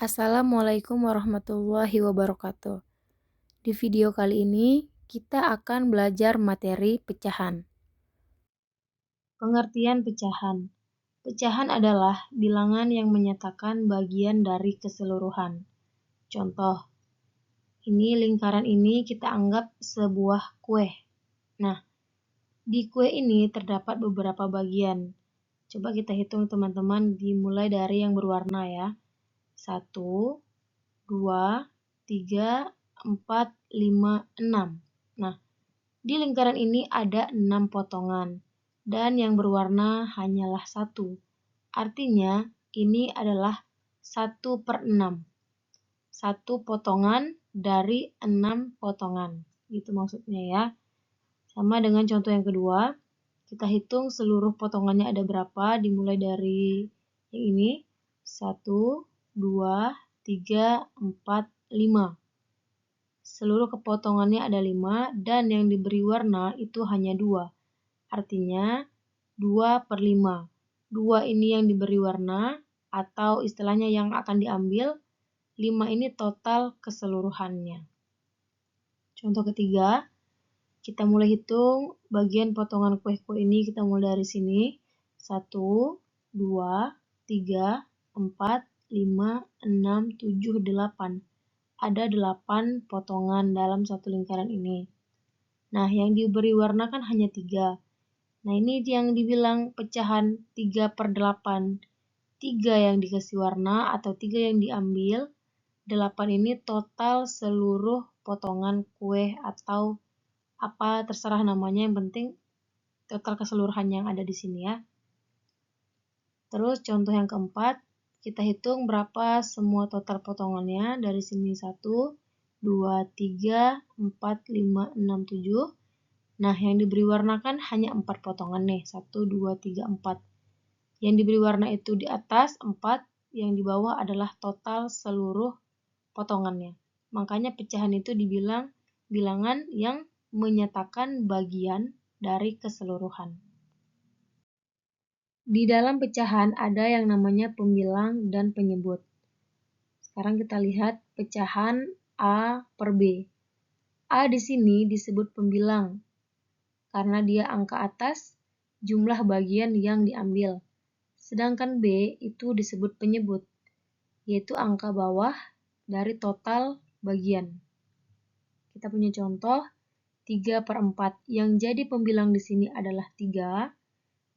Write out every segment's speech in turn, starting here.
Assalamualaikum warahmatullahi wabarakatuh. Di video kali ini, kita akan belajar materi pecahan. Pengertian pecahan. Pecahan adalah bilangan yang menyatakan bagian dari keseluruhan. Contoh, ini lingkaran ini kita anggap sebuah kue. Nah, di kue ini terdapat beberapa bagian. Coba kita hitung teman-teman, dimulai dari yang berwarna ya. 1, 2, 3, 4, 5, 6. Nah, di lingkaran ini ada 6 potongan, dan yang berwarna hanyalah 1. Artinya, ini adalah 1/6. 1 potongan dari 6 potongan. Gitu maksudnya ya. Sama dengan contoh yang kedua, kita hitung seluruh potongannya ada berapa, dimulai dari yang ini. 1, 2, 3, 4, 5. Seluruh kepotongannya ada 5 dan yang diberi warna itu hanya 2. Artinya 2/5. 2 ini yang diberi warna atau istilahnya yang akan diambil, 5 ini total keseluruhannya. Contoh ketiga, kita mulai hitung bagian potongan kue-kue ini, kita mulai dari sini. 1, 2, 3, 4, 5, 6, 7, 8. Ada 8 potongan dalam satu lingkaran ini. Nah, yang diberi warna kan hanya 3. Nah, ini yang dibilang pecahan 3/8. 3 yang dikasih warna atau 3 yang diambil, 8 ini total seluruh potongan kue atau apa terserah namanya, yang penting total keseluruhan yang ada di sini ya. Terus contoh yang keempat, kita hitung berapa semua total potongannya. Dari sini 1, 2, 3, 4, 5, 6, 7. Nah, yang diberi warna kan hanya 4 potongan nih. 1, 2, 3, 4. Yang diberi warna itu di atas 4, yang di bawah adalah total seluruh potongannya. Makanya pecahan itu dibilang bilangan yang menyatakan bagian dari keseluruhan. Di dalam pecahan ada yang namanya pembilang dan penyebut. Sekarang kita lihat pecahan A per B. A di sini disebut pembilang karena dia angka atas jumlah bagian yang diambil. Sedangkan B itu disebut penyebut, yaitu angka bawah dari total bagian. Kita punya contoh 3/4. Yang jadi pembilang di sini adalah 3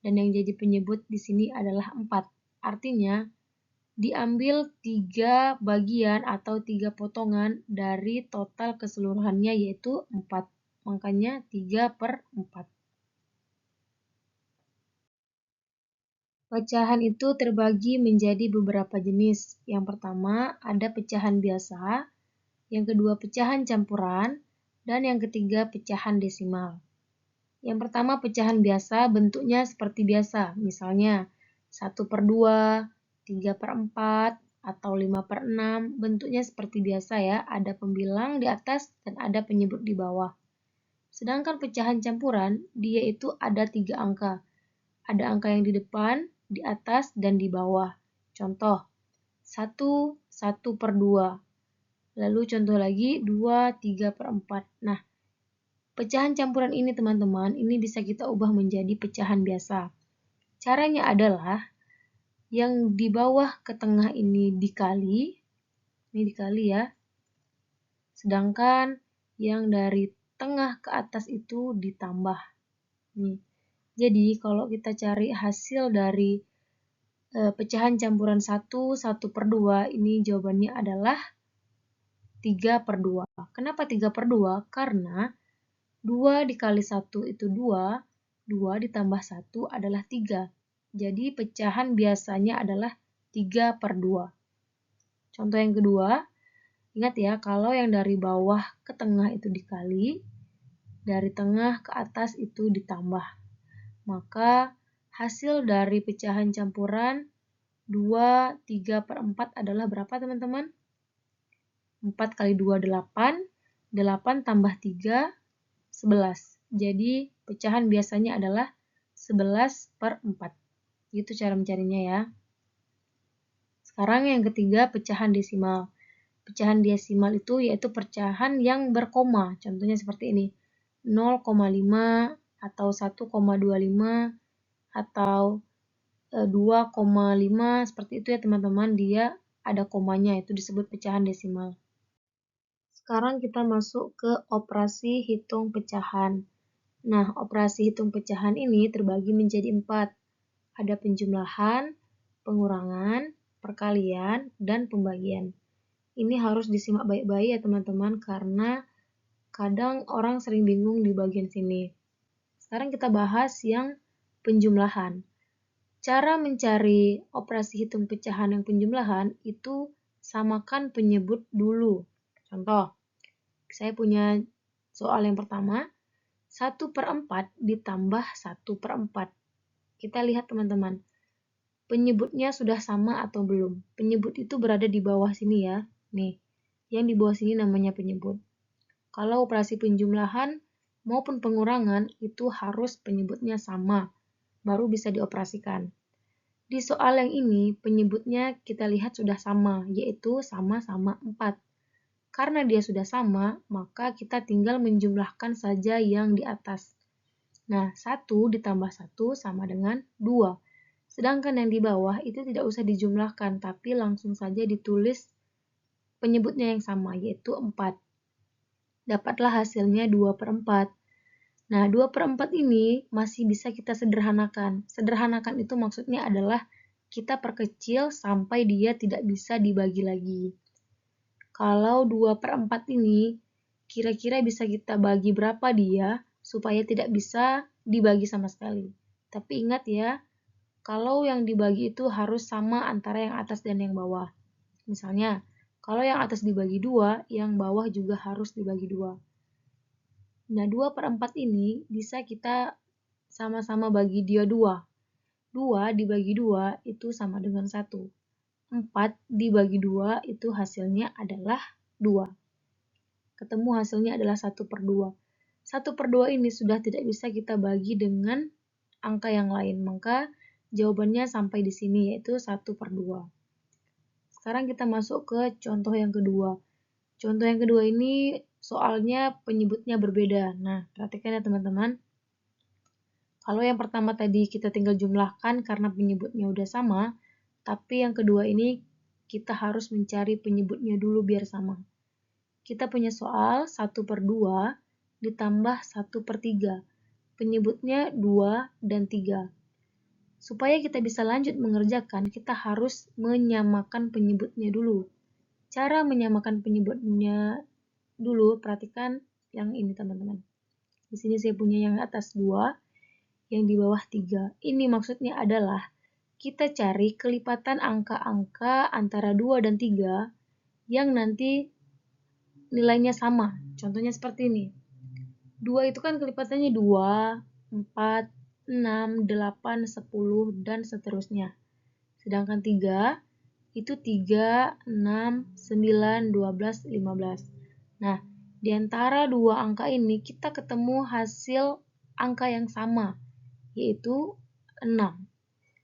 dan yang jadi penyebut di sini adalah 4. Artinya diambil 3 bagian atau 3 potongan dari total keseluruhannya yaitu 4. Makanya 3/4. Pecahan itu terbagi menjadi beberapa jenis. Yang pertama ada pecahan biasa, yang kedua pecahan campuran, dan yang ketiga pecahan desimal. Yang pertama pecahan biasa bentuknya seperti biasa, misalnya 1/2, 3/4, atau 5/6, bentuknya seperti biasa ya, ada pembilang di atas dan ada penyebut di bawah. Sedangkan pecahan campuran, dia itu ada 3 angka. Ada angka yang di depan, di atas, dan di bawah. Contoh, 1, 1/2. Lalu contoh lagi, 2, 3/4. Nah, pecahan campuran ini teman-teman, ini bisa kita ubah menjadi pecahan biasa. Caranya adalah yang di bawah ke tengah ini dikali ya. Sedangkan yang dari tengah ke atas itu ditambah. Nih. Jadi kalau kita cari hasil dari pecahan campuran 1, 1/2, ini jawabannya adalah 3/2. Kenapa 3/2? Karena 2 dikali 1 itu 2, 2 ditambah 1 adalah 3. Jadi pecahan biasanya adalah 3/2. Contoh yang kedua, ingat ya, kalau yang dari bawah ke tengah itu dikali, dari tengah ke atas itu ditambah. Maka hasil dari pecahan campuran 2, 3/4 adalah berapa teman-teman? 4 kali 2, 8. 8 tambah 3, 11. Jadi pecahan biasanya adalah 11/4. Gitu cara mencarinya ya. Sekarang yang ketiga, pecahan desimal. Pecahan desimal itu yaitu pecahan yang berkoma. Contohnya seperti ini. 0,5 atau 1,25 atau 2,5 seperti itu ya teman-teman. Dia ada komanya, itu disebut pecahan desimal. Sekarang kita masuk ke operasi hitung pecahan. Nah, operasi hitung pecahan ini terbagi menjadi 4. Ada penjumlahan, pengurangan, perkalian, dan pembagian. Ini harus disimak baik-baik ya teman-teman, karena kadang orang sering bingung di bagian sini. Sekarang kita bahas yang penjumlahan. Cara mencari operasi hitung pecahan yang penjumlahan itu samakan penyebut dulu. Contoh, saya punya soal yang pertama, 1/4 ditambah 1/4. Kita lihat teman-teman, penyebutnya sudah sama atau belum. Penyebut itu berada di bawah sini ya. Nih, yang di bawah sini namanya penyebut. Kalau operasi penjumlahan maupun pengurangan itu harus penyebutnya sama, baru bisa dioperasikan. Di soal yang ini, penyebutnya kita lihat sudah sama, yaitu sama-sama 4. Karena dia sudah sama, maka kita tinggal menjumlahkan saja yang di atas. Nah, 1 ditambah 1 sama dengan 2. Sedangkan yang di bawah itu tidak usah dijumlahkan, tapi langsung saja ditulis penyebutnya yang sama, yaitu 4. Dapatlah hasilnya 2/4. Nah, 2/4 ini masih bisa kita sederhanakan. Sederhanakan itu maksudnya adalah kita perkecil sampai dia tidak bisa dibagi lagi. Kalau 2/4 ini, kira-kira bisa kita bagi berapa dia supaya tidak bisa dibagi sama sekali. Tapi ingat ya, kalau yang dibagi itu harus sama antara yang atas dan yang bawah. Misalnya, kalau yang atas dibagi 2, yang bawah juga harus dibagi 2. Nah, 2/4 ini bisa kita sama-sama bagi dia 2. 2 dibagi 2 itu sama dengan 1. 4 dibagi 2 itu hasilnya adalah 2. Ketemu hasilnya adalah 1/2. 1/2 ini sudah tidak bisa kita bagi dengan angka yang lain, maka jawabannya sampai di sini yaitu 1/2. Sekarang kita masuk ke contoh yang kedua. Contoh yang kedua ini soalnya penyebutnya berbeda. Nah, perhatikan ya teman-teman. Kalau yang pertama tadi kita tinggal jumlahkan karena penyebutnya udah sama, tapi yang kedua ini kita harus mencari penyebutnya dulu biar sama. Kita punya soal 1/2 ditambah 1/3. Penyebutnya 2 dan 3. Supaya kita bisa lanjut mengerjakan, kita harus menyamakan penyebutnya dulu. Cara menyamakan penyebutnya dulu, perhatikan yang ini teman-teman. Di sini saya punya yang atas 2, yang di bawah 3. Ini maksudnya adalah kita cari kelipatan angka-angka antara 2 dan 3 yang nanti nilainya sama. Contohnya seperti ini. 2 itu kan kelipatannya 2, 4, 6, 8, 10, dan seterusnya. Sedangkan 3 itu 3, 6, 9, 12, 15. Nah, di antara dua angka ini kita ketemu hasil angka yang sama, yaitu 6.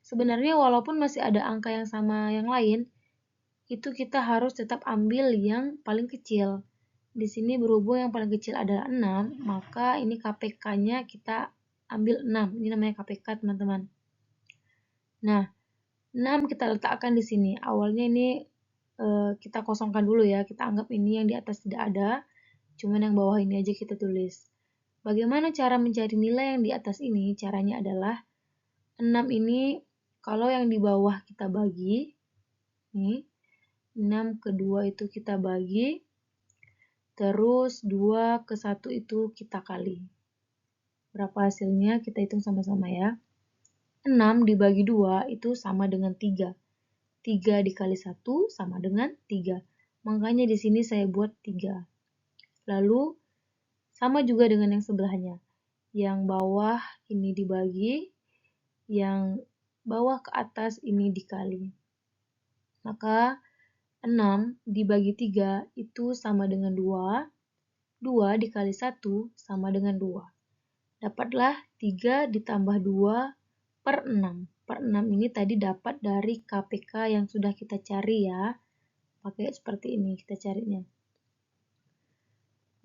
Sebenarnya walaupun masih ada angka yang sama yang lain, itu kita harus tetap ambil yang paling kecil. Di sini berhubung yang paling kecil adalah 6, maka ini KPK-nya kita ambil 6. Ini namanya KPK, teman-teman. Nah, 6 kita letakkan di sini. Awalnya ini kita kosongkan dulu ya. Kita anggap ini yang di atas tidak ada, cuman yang bawah ini aja kita tulis. Bagaimana cara mencari nilai yang di atas ini? Caranya adalah 6 ini kalau yang di bawah kita bagi, nih, 6 ke 2 itu kita bagi, terus 2 ke 1 itu kita kali. Berapa hasilnya? Kita hitung sama-sama ya. 6 dibagi 2 itu sama dengan 3. 3 dikali 1 sama dengan 3. Makanya di sini saya buat 3. Lalu, sama juga dengan yang sebelahnya. Yang bawah ini dibagi, yang bawah ke atas ini dikali. Maka 6 dibagi 3 itu sama dengan 2. 2 dikali 1 sama dengan 2. Dapatlah 3 ditambah 2 per 6 5/6 ini tadi dapat dari KPK yang sudah kita cari ya. Pakai seperti ini kita carinya.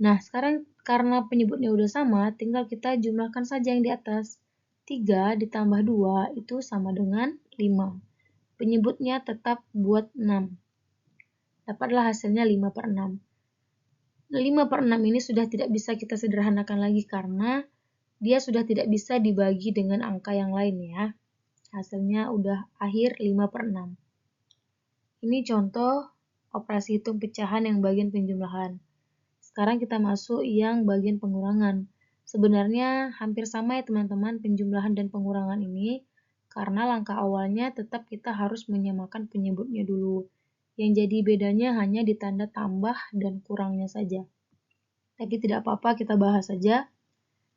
Nah, sekarang karena penyebutnya udah sama, tinggal kita jumlahkan saja yang di atas. 3 ditambah 2 itu sama dengan 5. Penyebutnya tetap buat 6. Dapatlah hasilnya 5/6. 5/6 ini sudah tidak bisa kita sederhanakan lagi karena dia sudah tidak bisa dibagi dengan angka yang lain ya. Hasilnya udah akhir 5/6. Ini contoh operasi hitung pecahan yang bagian penjumlahan. Sekarang kita masuk yang bagian pengurangan. Sebenarnya hampir sama ya teman-teman penjumlahan dan pengurangan ini, karena langkah awalnya tetap kita harus menyamakan penyebutnya dulu. Yang jadi bedanya hanya di tanda tambah dan kurangnya saja. Tapi tidak apa-apa, kita bahas saja.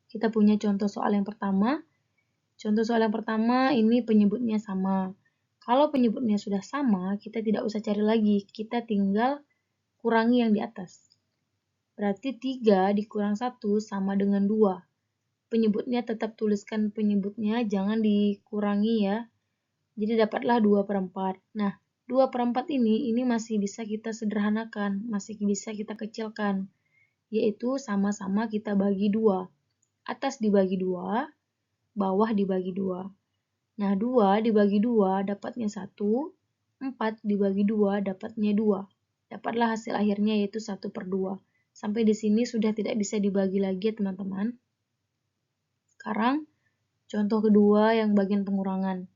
Kita punya contoh soal yang pertama. Contoh soal yang pertama ini penyebutnya sama. Kalau penyebutnya sudah sama, kita tidak usah cari lagi. Kita tinggal kurangi yang di atas. Berarti 3 dikurang 1 sama dengan 2. Penyebutnya tetap tuliskan penyebutnya, jangan dikurangi ya. Jadi dapatlah 2/4. Nah, 2/4 ini masih bisa kita sederhanakan, masih bisa kita kecilkan. Yaitu sama-sama kita bagi 2. Atas dibagi 2, bawah dibagi 2. Nah, 2 dibagi 2 dapatnya 1, 4 dibagi 2 dapatnya 2. Dapatlah hasil akhirnya yaitu 1/2. Sampai di sini sudah tidak bisa dibagi lagi ya teman-teman. Sekarang contoh kedua yang bagian pengurangan.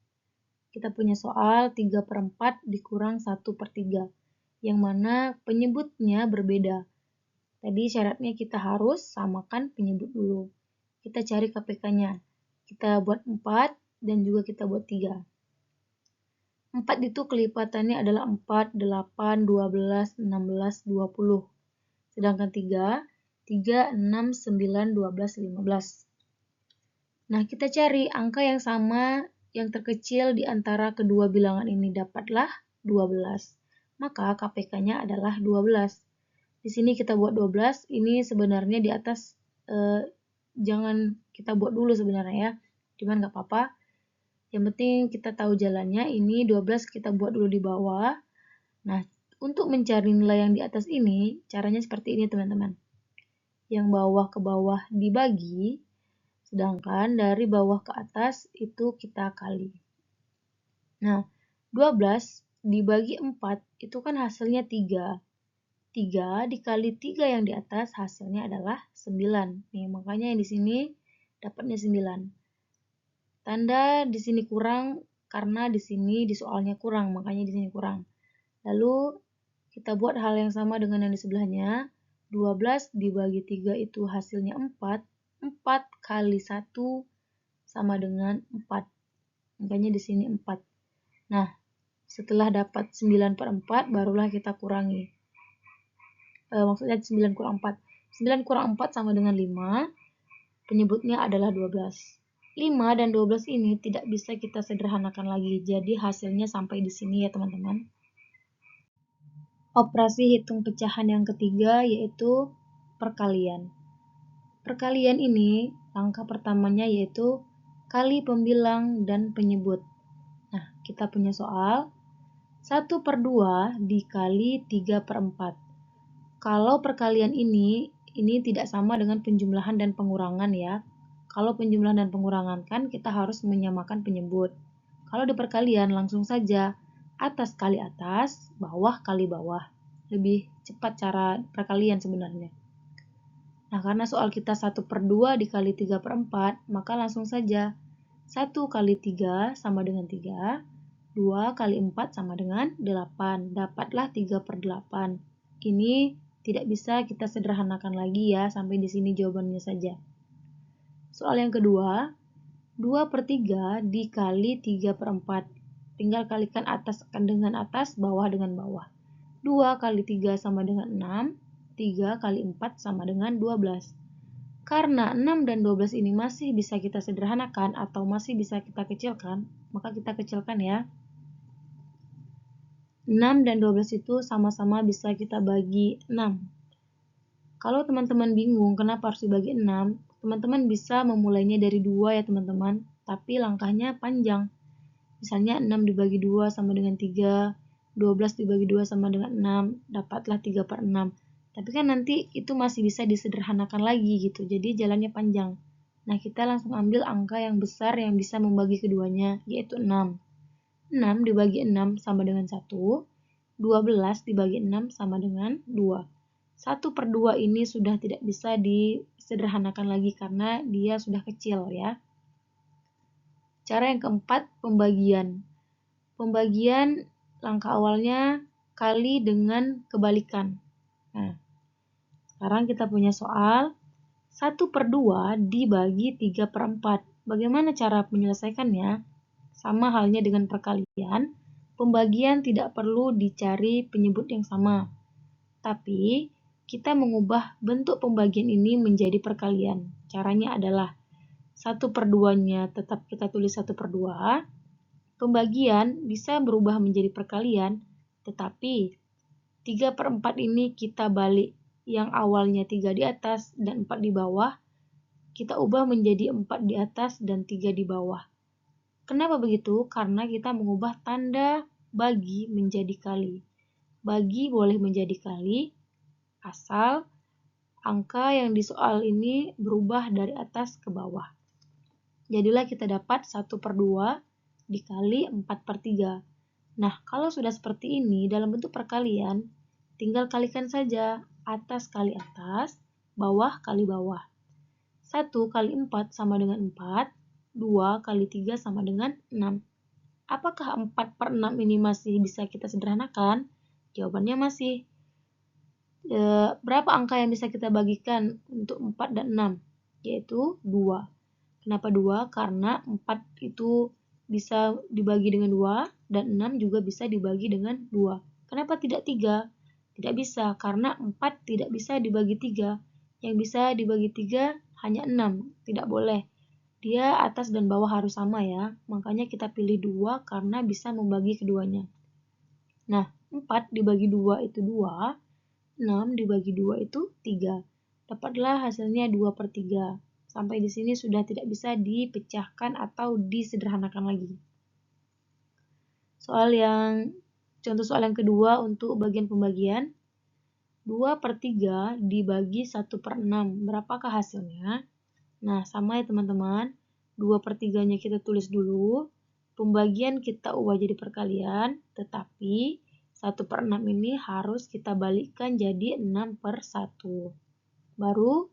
Kita punya soal 3/4 dikurang 1/3, yang mana penyebutnya berbeda. Tadi syaratnya kita harus samakan penyebut dulu. Kita cari KPK-nya. Kita buat 4 dan juga kita buat 3. 4 itu kelipatannya adalah 4, 8, 12, 16, 20. Sedangkan 3, 6, 9, 12, 15. Nah, kita cari angka yang sama yang terkecil di antara kedua bilangan ini, dapatlah 12. Maka KPK-nya adalah 12. Di sini kita buat 12, ini sebenarnya di atas jangan kita buat dulu sebenarnya ya. Cuman nggak apa-apa. Yang penting kita tahu jalannya, ini 12 kita buat dulu di bawah. Nah, untuk mencari nilai yang di atas ini, caranya seperti ini teman-teman. Yang bawah ke bawah dibagi, sedangkan dari bawah ke atas itu kita kali. Nah, 12 dibagi 4 itu kan hasilnya 3. 3 dikali 3 yang di atas hasilnya adalah 9. Nih, makanya yang di sini dapatnya 9. Tanda di sini kurang karena di sini di soalnya kurang, makanya di sini kurang. Lalu kita buat hal yang sama dengan yang di sebelahnya. 12 dibagi 3 itu hasilnya 4. 4 kali 1 sama dengan 4. Makanya di sini 4. Nah, setelah dapat 9/4 barulah kita kurangi. Maksudnya 9 kurang 4. 9 kurang 4 sama dengan 5. Penyebutnya adalah 12. 5 dan 12 ini tidak bisa kita sederhanakan lagi. Jadi hasilnya sampai di sini ya teman-teman. Operasi hitung pecahan yang ketiga yaitu perkalian. Perkalian ini langkah pertamanya yaitu kali pembilang dan penyebut. Nah, kita punya soal 1/2 dikali 3/4. Kalau perkalian ini tidak sama dengan penjumlahan dan pengurangan ya. Kalau penjumlahan dan pengurangan kan kita harus menyamakan penyebut. Kalau di perkalian langsung saja atas kali atas, bawah kali bawah. Lebih cepat cara perkalian sebenarnya. Nah, karena soal kita 1/2 dikali 3/4, maka langsung saja 1 kali 3 sama dengan 3, 2 kali 4 sama dengan 8. Dapatlah 3/8. Ini tidak bisa kita sederhanakan lagi ya, sampai di sini jawabannya saja. Soal yang kedua, 2/3 dikali 3/4. Tinggal kalikan atas dengan atas, bawah dengan bawah. 2 kali 3 sama dengan 6, 3 kali 4 sama dengan 12. Karena 6 dan 12 ini masih bisa kita sederhanakan atau masih bisa kita kecilkan, maka kita kecilkan ya. 6 dan 12 itu sama-sama bisa kita bagi 6. Kalau teman-teman bingung kenapa harus dibagi 6, teman-teman bisa memulainya dari 2 ya teman-teman, tapi langkahnya panjang. Misalnya 6 dibagi 2 sama dengan 3, 12 dibagi 2 sama dengan 6, dapatlah 3/6. Tapi kan nanti itu masih bisa disederhanakan lagi gitu, jadi jalannya panjang. Nah, kita langsung ambil angka yang besar yang bisa membagi keduanya, yaitu 6. 6 dibagi 6 sama dengan 1, 12 dibagi 6 sama dengan 2. 1/2 ini sudah tidak bisa disederhanakan lagi karena dia sudah kecil ya. Cara yang keempat, pembagian. Pembagian langkah awalnya kali dengan kebalikan. Nah, sekarang kita punya soal 1/2 dibagi 3/4. Bagaimana cara menyelesaikannya? Sama halnya dengan perkalian, pembagian tidak perlu dicari penyebut yang sama. Tapi, kita mengubah bentuk pembagian ini menjadi perkalian. Caranya adalah 1/2-nya tetap kita tulis 1/2. Pembagian bisa berubah menjadi perkalian, tetapi 3/4 ini kita balik. Yang awalnya 3 di atas dan 4 di bawah, kita ubah menjadi 4 di atas dan 3 di bawah. Kenapa begitu? Karena kita mengubah tanda bagi menjadi kali. Bagi boleh menjadi kali, asal angka yang di soal ini berubah dari atas ke bawah. Jadilah kita dapat 1/2 dikali 4/3. Nah, kalau sudah seperti ini dalam bentuk perkalian, tinggal kalikan saja atas kali atas, bawah kali bawah. 1 kali 4 sama dengan 4, 2 kali 3 sama dengan 6. Apakah 4/6 ini masih bisa kita sederhanakan? Jawabannya masih. Berapa angka yang bisa kita bagikan untuk 4 dan 6? Yaitu 2. Kenapa 2? Karena 4 itu bisa dibagi dengan 2 dan 6 juga bisa dibagi dengan 2. Kenapa tidak 3? Tidak bisa, karena 4 tidak bisa dibagi 3. Yang bisa dibagi 3 hanya 6, tidak boleh. Dia atas dan bawah harus sama ya, makanya kita pilih 2 karena bisa membagi keduanya. Nah, 4 dibagi 2 itu 2, 6 dibagi 2 itu 3. Dapatlah hasilnya 2/3. Sampai di sini sudah tidak bisa dipecahkan atau disederhanakan lagi. Contoh soal yang kedua untuk bagian pembagian. 2/3 dibagi 1/6. Berapakah hasilnya? Nah, sama ya teman-teman. 2/3-nya kita tulis dulu. Pembagian kita ubah jadi perkalian, tetapi 1/6 ini harus kita balikkan jadi 6/1. Baru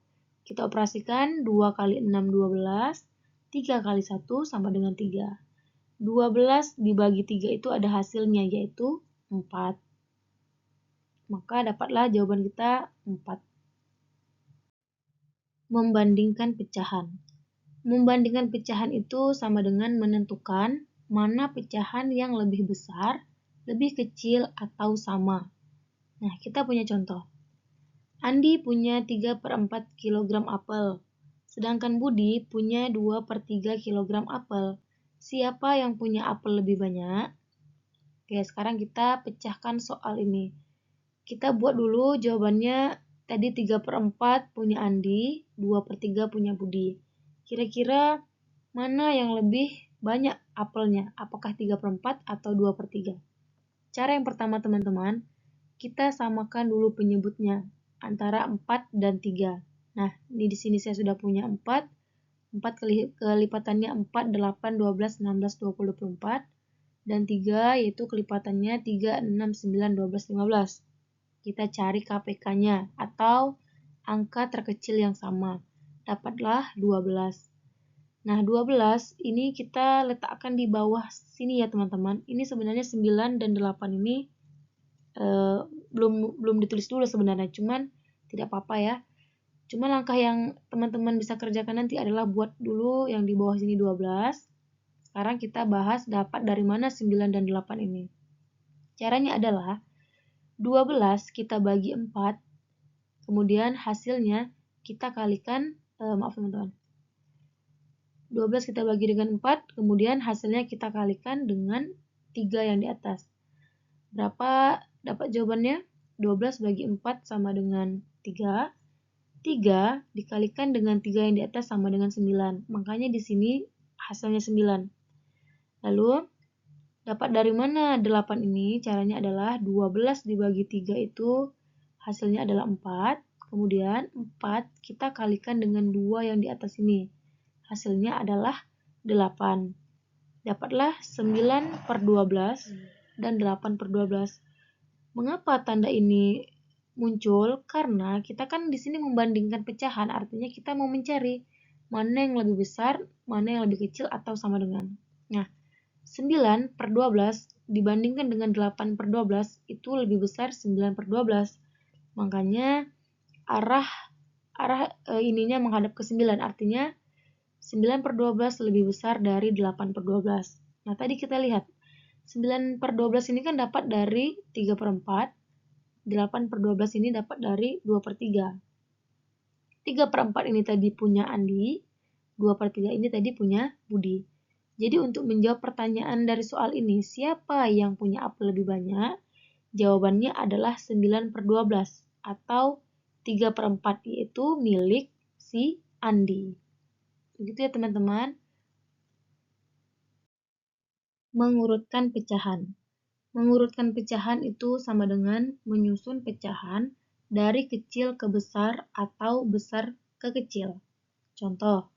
kita operasikan 2 kali 6, 12. 3 kali 1 sama dengan 3. 12 dibagi 3 itu ada hasilnya, yaitu 4. Maka dapatlah jawaban kita 4. Membandingkan pecahan. Membandingkan pecahan itu sama dengan menentukan mana pecahan yang lebih besar, lebih kecil, atau sama. Nah, kita punya contoh. Andi punya 3/4 kg apel, sedangkan Budi punya 2/3 kg apel. Siapa yang punya apel lebih banyak? Oke, sekarang kita pecahkan soal ini. Kita buat dulu jawabannya, tadi 3/4 punya Andi, 2/3 punya Budi. Kira-kira mana yang lebih banyak apelnya? Apakah 3/4 atau 2/3? Cara yang pertama teman-teman, kita samakan dulu penyebutnya antara 4 dan 3. Nah, ini di sini saya sudah punya 4. 4 kelipatannya 4, 8, 12, 16, 20, 24. Dan 3 yaitu kelipatannya 3, 6, 9, 12, 15. Kita cari KPK-nya atau angka terkecil yang sama. Dapatlah 12. Nah, 12 ini kita letakkan di bawah sini ya teman-teman. Ini sebenarnya 9 dan 8 ini belum ditulis dulu sebenarnya, cuman tidak apa-apa ya. Cuma langkah yang teman-teman bisa kerjakan nanti adalah buat dulu yang di bawah sini 12. Sekarang kita bahas dapat dari mana 9 dan 8 ini. Caranya adalah 12 kita bagi 4, kemudian hasilnya kita kalikan, maaf teman-teman. 12 kita bagi dengan 4, kemudian hasilnya kita kalikan dengan 3 yang di atas. Berapa dapat jawabannya? 12 bagi 4 sama dengan 3. 3 dikalikan dengan 3 yang di atas sama dengan 9. Makanya di sini hasilnya 9. Lalu Dapat dari mana 8 ini? Caranya adalah 12 dibagi 3 itu hasilnya adalah 4. Kemudian 4 kita kalikan dengan 2 yang di atas ini. Hasilnya adalah 8. Dapatlah 9 per 12 dan 8 per 12. Mengapa tanda ini muncul? Karena kita kan di sini membandingkan pecahan, artinya kita mau mencari mana yang lebih besar, mana yang lebih kecil atau sama dengan. Nah, 9 per 12 dibandingkan dengan 8 per 12 itu lebih besar 9 per 12. Makanya arah ininya menghadap ke 9, artinya 9 per 12 lebih besar dari 8 per 12. Nah, tadi kita lihat 9 per 12 ini kan dapat dari 3 per 4, 8 per 12 ini dapat dari 2 per 3. 3 per 4 ini tadi punya Andi, 2 per 3 ini tadi punya Budi. Jadi untuk menjawab pertanyaan dari soal ini, siapa yang punya apel lebih banyak? Jawabannya adalah 9 per 12 atau 3 per 4, yaitu milik si Andi. Begitu ya teman-teman. Mengurutkan pecahan. Mengurutkan pecahan itu sama dengan menyusun pecahan dari kecil ke besar atau besar ke kecil. Contoh,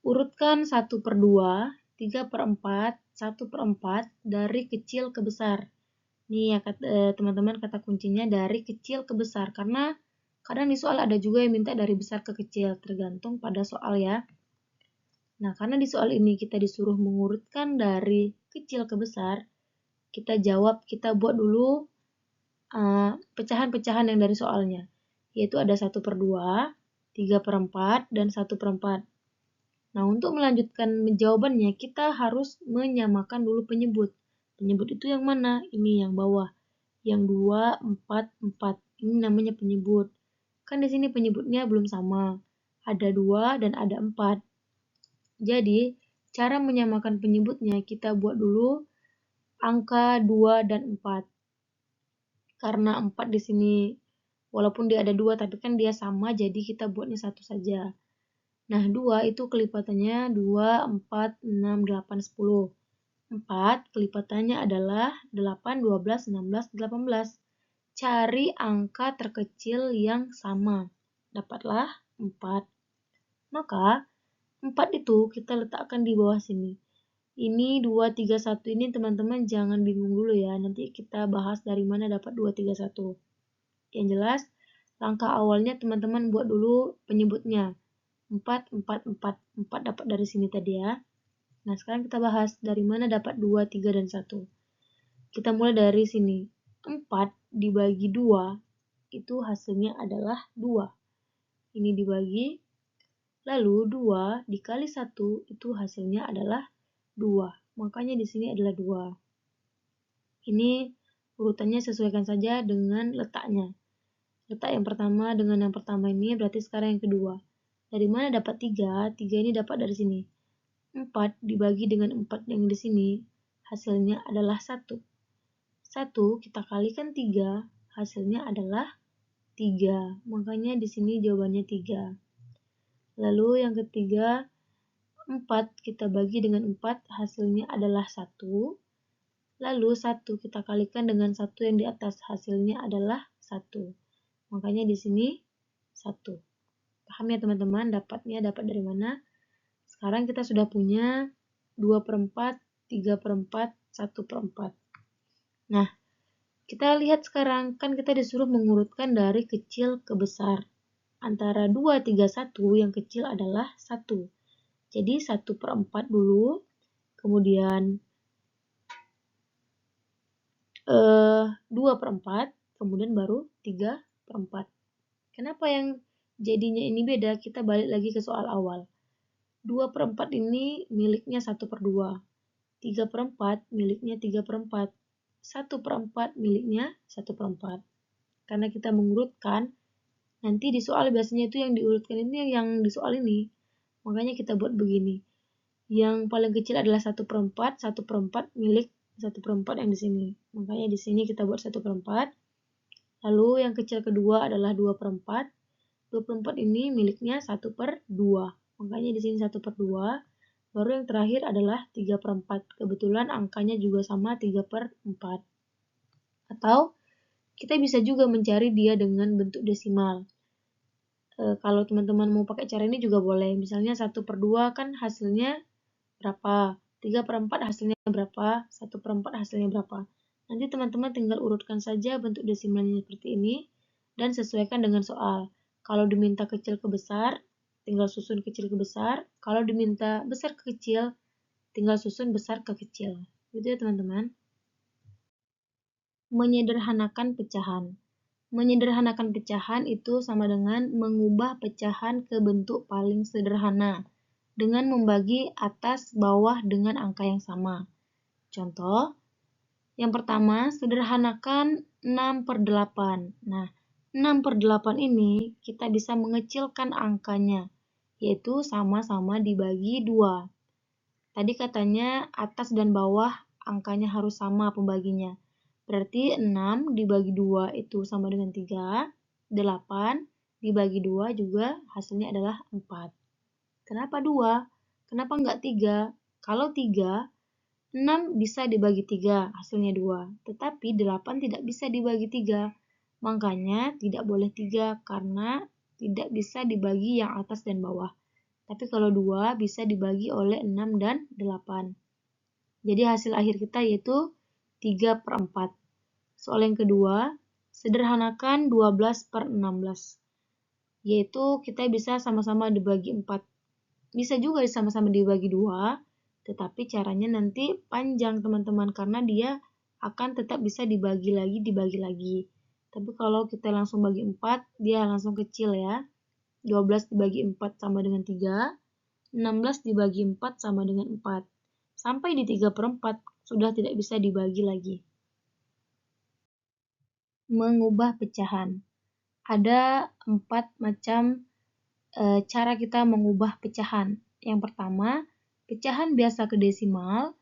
urutkan 1 per 2, 3 per 4, 1 per 4 dari kecil ke besar. Nih ya teman-teman, kata kuncinya dari kecil ke besar, karena kadang di soal ada juga yang minta dari besar ke kecil, tergantung pada soal ya. Nah, karena di soal ini kita disuruh mengurutkan dari kecil ke besar, kita buat dulu pecahan-pecahan yang dari soalnya, yaitu ada 1 per 2, 3 per 4, dan 1 per 4. Nah, untuk melanjutkan jawabannya, kita harus menyamakan dulu penyebut. Penyebut itu yang mana? Ini yang bawah. Yang 2, 4, 4. Ini namanya penyebut. Kan di sini penyebutnya belum sama. Ada 2 dan ada 4. Jadi, cara menyamakan penyebutnya, kita buat dulu angka 2 dan 4. Karena 4 di sini, walaupun dia ada 2, tapi kan dia sama, jadi kita buatnya 1 saja. Nah, 2 itu kelipatannya 2, 4, 6, 8, 10. 4 kelipatannya adalah 8, 12, 16, 18. Cari angka terkecil yang sama. Dapatlah 4. Maka 4 itu kita letakkan di bawah sini. Ini 2, 3, 1 ini teman-teman jangan bingung dulu ya. Nanti kita bahas dari mana dapat 2, 3, 1. Yang jelas, langkah awalnya teman-teman buat dulu penyebutnya. 4, 4, 4. 4 dapat dari sini tadi ya. Nah, sekarang kita bahas dari mana dapat 2, 3, dan 1. Kita mulai dari sini. 4 dibagi 2 itu hasilnya adalah 2. Ini dibagi, lalu 2 dikali 1 itu hasilnya adalah 2. Makanya di sini adalah 2. Ini urutannya sesuaikan saja dengan letaknya. Letak yang pertama dengan yang pertama ini berarti sekarang yang kedua. Dari mana dapat 3? 3 ini dapat dari sini. 4 dibagi dengan 4 yang di sini hasilnya adalah 1. 1 kita kalikan 3, hasilnya adalah 3. Makanya di sini jawabannya 3. Lalu yang ketiga, 4 kita bagi dengan 4, hasilnya adalah 1. Lalu 1 kita kalikan dengan 1 yang di atas, hasilnya adalah 1. Makanya di sini 1. Paham ya teman-teman, dapat dari mana? Sekarang kita sudah punya 2 per 4, 3 per 4, 1 per 4. Nah, kita lihat sekarang, kan kita disuruh mengurutkan dari kecil ke besar. Antara 2, 3, 1, yang kecil adalah 1. Jadi 1 per 4 dulu, kemudian 2 per 4, kemudian baru 3 per 4. Kenapa yang jadinya ini beda? Kita balik lagi ke soal awal. 2 per 4 ini miliknya 1 per 2. 3 per 4 miliknya 3 per 4. 1 per 4 miliknya 1 per 4. Karena kita mengurutkan, nanti di soal biasanya itu yang diurutkan ini yang di soal ini. Makanya kita buat begini. Yang paling kecil adalah 1 per 4, 1 per 4 milik 1 per 4 yang di sini. Makanya di sini kita buat 1 per 4. Lalu yang kecil kedua adalah 2 per 4. 2 per 4 ini miliknya 1 per 2. Makanya di sini 1 per 2. Baru yang terakhir adalah 3/4. Kebetulan angkanya juga sama 3/4. Atau kita bisa juga mencari dia dengan bentuk desimal. Kalau teman-teman mau pakai cara ini juga boleh. Misalnya 1/2 kan hasilnya berapa? 3/4 hasilnya berapa? 1/4 hasilnya berapa? Nanti teman-teman tinggal urutkan saja bentuk desimalnya seperti ini dan sesuaikan dengan soal. Kalau diminta kecil ke besar, tinggal susun kecil ke besar. Kalau diminta besar ke kecil, tinggal susun besar ke kecil. Gitu ya teman-teman. Menyederhanakan pecahan. Menyederhanakan pecahan itu sama dengan mengubah pecahan ke bentuk paling sederhana dengan membagi atas bawah dengan angka yang sama. Contoh, yang pertama, sederhanakan 6/8. Nah, 6/8 ini kita bisa mengecilkan angkanya, yaitu sama-sama dibagi 2. Tadi katanya atas dan bawah angkanya harus sama pembaginya. Berarti 6 dibagi 2 itu sama dengan 3, 8 dibagi 2 juga hasilnya adalah 4. Kenapa 2? Kenapa enggak 3? Kalau 3, 6 bisa dibagi 3, hasilnya 2. Tetapi 8 tidak bisa dibagi 3. Makanya tidak boleh 3 karena tidak bisa dibagi yang atas dan bawah. Tapi kalau 2 bisa dibagi oleh 6 dan 8. Jadi hasil akhir kita yaitu 3/4. Soal yang kedua, sederhanakan 12/16. Yaitu kita bisa sama-sama dibagi 4. Bisa juga sama-sama dibagi 2, tetapi caranya nanti panjang teman-teman karena dia akan tetap bisa dibagi lagi. Tapi kalau kita langsung bagi 4, dia langsung kecil ya. 12 dibagi 4 sama dengan 3, 16 dibagi 4 sama dengan 4. Sampai di 3/4 sudah tidak bisa dibagi lagi. Mengubah pecahan. Ada 4 macam cara kita mengubah pecahan. Yang pertama, pecahan biasa ke desimal.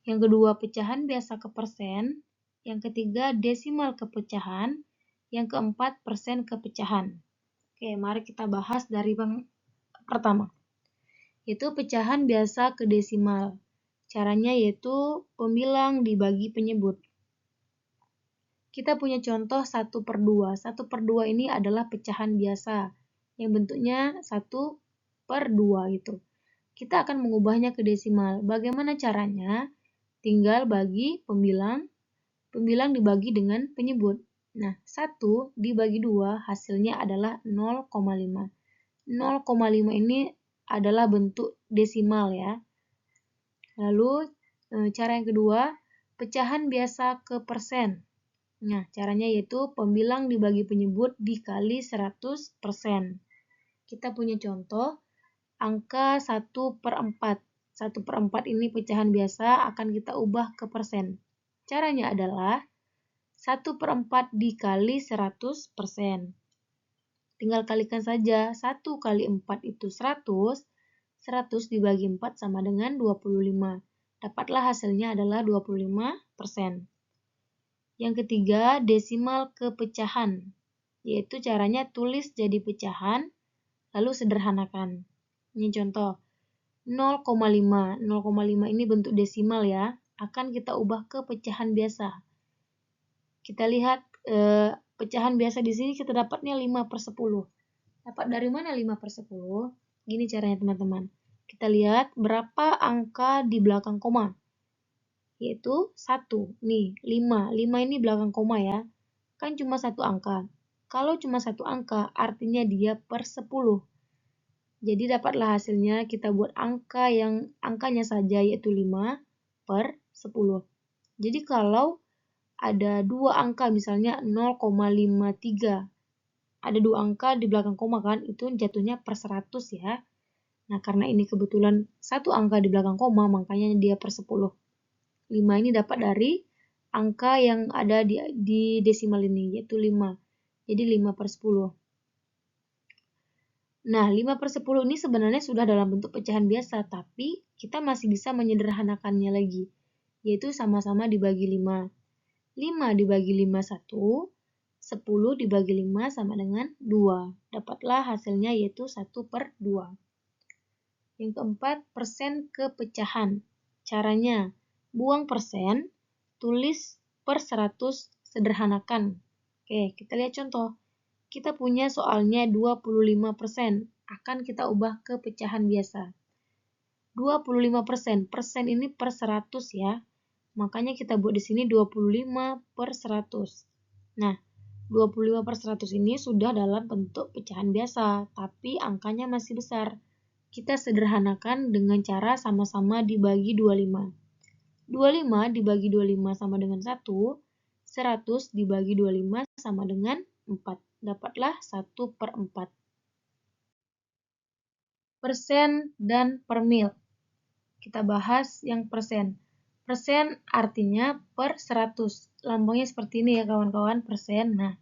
Yang kedua, pecahan biasa ke persen. Yang ketiga, desimal ke pecahan. Yang keempat, persen ke pecahan. Oke, mari kita bahas dari yang pertama. Yaitu pecahan biasa ke desimal. Caranya yaitu pembilang dibagi penyebut. Kita punya contoh 1/2. 1/2 ini adalah pecahan biasa yang bentuknya 1/2 gitu. Kita akan mengubahnya ke desimal. Bagaimana caranya? Tinggal bagi pembilang dibagi dengan penyebut. Nah, 1 dibagi 2 hasilnya adalah 0,5. 0,5 ini adalah bentuk desimal ya. Lalu cara yang kedua, pecahan biasa ke persen. Nah, caranya yaitu pembilang dibagi penyebut dikali 100%. Kita punya contoh, angka 1/4. 1/4 ini pecahan biasa akan kita ubah ke persen. Caranya adalah 1/4 dikali 100%. Tinggal kalikan saja, 1 kali 4 itu 100, 100 dibagi 4 sama dengan 25. Dapatlah hasilnya adalah 25%. Yang ketiga, desimal ke pecahan, yaitu caranya tulis jadi pecahan, lalu sederhanakan. Ini contoh, 0,5. 0,5 ini bentuk desimal ya, akan kita ubah ke pecahan biasa. Kita lihat pecahan biasa di sini kita dapatnya 5/10. Dapat dari mana 5/10? Gini caranya teman-teman. Kita lihat berapa angka di belakang koma. Yaitu 1. Nih, 5. 5 ini belakang koma ya. Kan cuma satu angka. Kalau cuma satu angka, artinya dia per 10. Jadi dapatlah hasilnya kita buat angka yang angkanya saja yaitu 5/10. Jadi kalau ada dua angka misalnya 0,53. Ada dua angka di belakang koma kan, itu jatuhnya per 100 ya. Nah, karena ini kebetulan satu angka di belakang koma, makanya dia per 10. 5 ini dapat dari angka yang ada di desimal ini, yaitu 5. Jadi 5/10. Nah, 5/10 ini sebenarnya sudah dalam bentuk pecahan biasa, tapi kita masih bisa menyederhanakannya lagi, yaitu sama-sama dibagi 5. 5 dibagi 5, 1. 10 dibagi 5 sama dengan 2. Dapatlah hasilnya yaitu 1/2. Yang keempat, persen ke pecahan. Caranya, buang persen, tulis per 100, sederhanakan. Oke, kita lihat contoh. Kita punya soalnya 25%, akan kita ubah ke pecahan biasa. 25%, persen ini per 100 ya. Makanya kita buat di sini 25 per 100. Nah, 25 per 100 ini sudah dalam bentuk pecahan biasa, tapi angkanya masih besar. Kita sederhanakan dengan cara sama-sama dibagi 25. 25 dibagi 25 sama dengan 1, 100 dibagi 25 sama dengan 4. Dapatlah 1 per 4. Persen dan per mil. Kita bahas yang persen. Persen artinya per 100. Lambangnya seperti ini ya kawan-kawan, persen. Nah,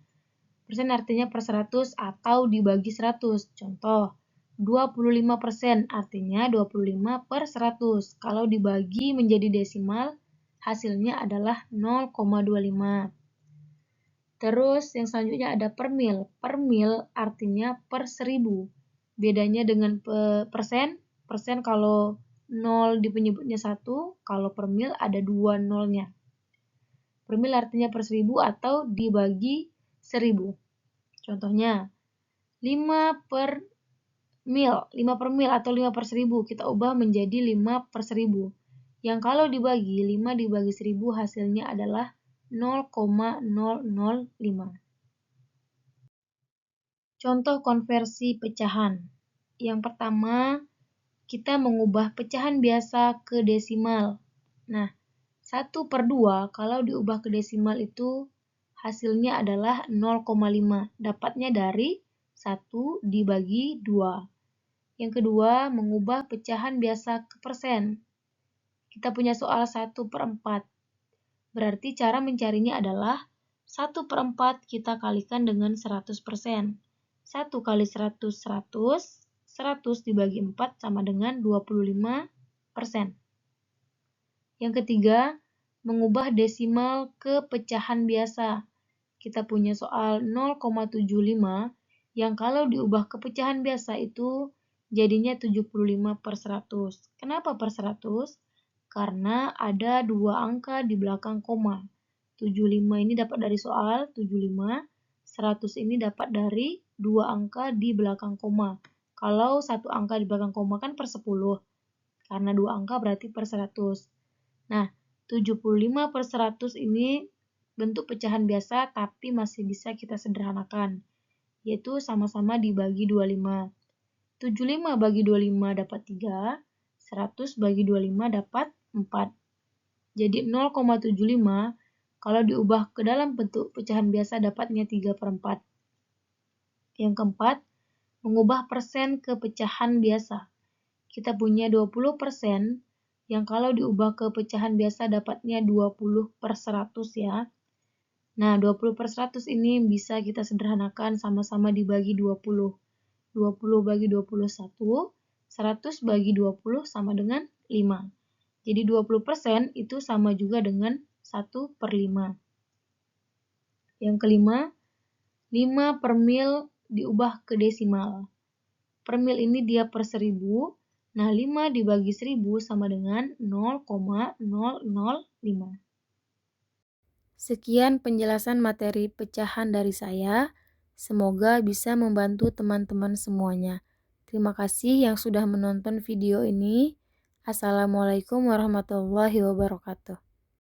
persen artinya per 100 atau dibagi 100. Contoh, 25% artinya 25 per 100. Kalau dibagi menjadi desimal, hasilnya adalah 0,25. Terus yang selanjutnya ada per mil. Per mil artinya per 1000. Bedanya dengan persen, persen kalau 0 di penyebutnya 1, kalau per mil ada 2 nolnya. Per mil artinya per 1000 atau dibagi 1000. Contohnya, 5 per mil, 5 per mil atau 5 per 1000 kita ubah menjadi 5 per 1000. Yang kalau dibagi, 5 dibagi 1000 hasilnya adalah 0,005. Contoh konversi pecahan. Yang pertama, kita mengubah pecahan biasa ke desimal. Nah, 1 per 2 kalau diubah ke desimal itu hasilnya adalah 0,5. Dapatnya dari 1 dibagi 2. Yang kedua, mengubah pecahan biasa ke persen. Kita punya soal 1 per 4. Berarti cara mencarinya adalah 1 per 4 kita kalikan dengan 100%. 1 kali 100, 100. 100 dibagi 4 sama dengan 25%. Yang ketiga, mengubah desimal ke pecahan biasa. Kita punya soal 0,75 yang kalau diubah ke pecahan biasa itu jadinya 75 per 100. Kenapa per 100? Karena ada dua angka di belakang koma. 75 ini dapat dari soal 75, 100 ini dapat dari dua angka di belakang koma. Kalau satu angka di belakang koma kan per 10, karena dua angka berarti per 100. Nah, 75 per 100 ini bentuk pecahan biasa tapi masih bisa kita sederhanakan, yaitu sama-sama dibagi 25. 75 bagi 25 dapat 3, 100 bagi 25 dapat 4. Jadi 0,75 kalau diubah ke dalam bentuk pecahan biasa dapatnya 3 per 4. Yang keempat, mengubah persen ke pecahan biasa. Kita punya 20% yang kalau diubah ke pecahan biasa dapatnya 20 per 100 ya. Nah, 20 per 100 ini bisa kita sederhanakan sama-sama dibagi 20. 20 bagi 21, 100 bagi 20 sama dengan 5. Jadi 20% itu sama juga dengan 1 per 5. Yang kelima, 5 per mil diubah ke desimal. Per mil ini dia per 1000, nah 5 dibagi 1000 sama dengan 0,005. Sekian penjelasan materi pecahan dari saya. Semoga bisa membantu teman-teman semuanya. Terima kasih yang sudah menonton video ini. Assalamualaikum warahmatullahi wabarakatuh.